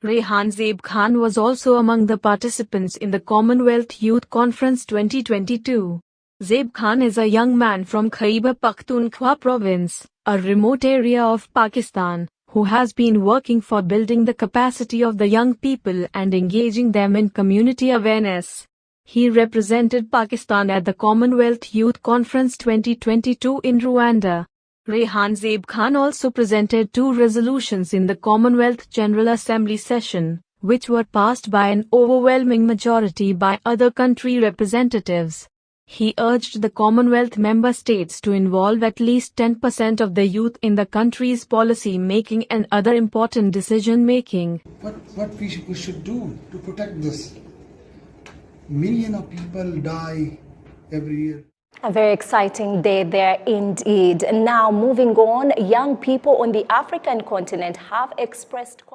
Rehan Zeb Khan was also among the participants in the Commonwealth Youth Conference 2022. Zeb Khan is a young man from Khyber Pakhtunkhwa province, a remote area of Pakistan, who has been working for building the capacity of the young people and engaging them in community awareness. He represented Pakistan at the Commonwealth Youth Conference 2022 in Rwanda. Rehan Zeb Khan also presented 2 resolutions in the Commonwealth General Assembly session, which were passed by an overwhelming majority by other country representatives. He urged the Commonwealth member states to involve at least 10% of the youth in the country's policy making and other important decision making. What we should do to protect this? Millions of people die every year. A very exciting day there indeed. Now moving on, young people on the African continent have expressed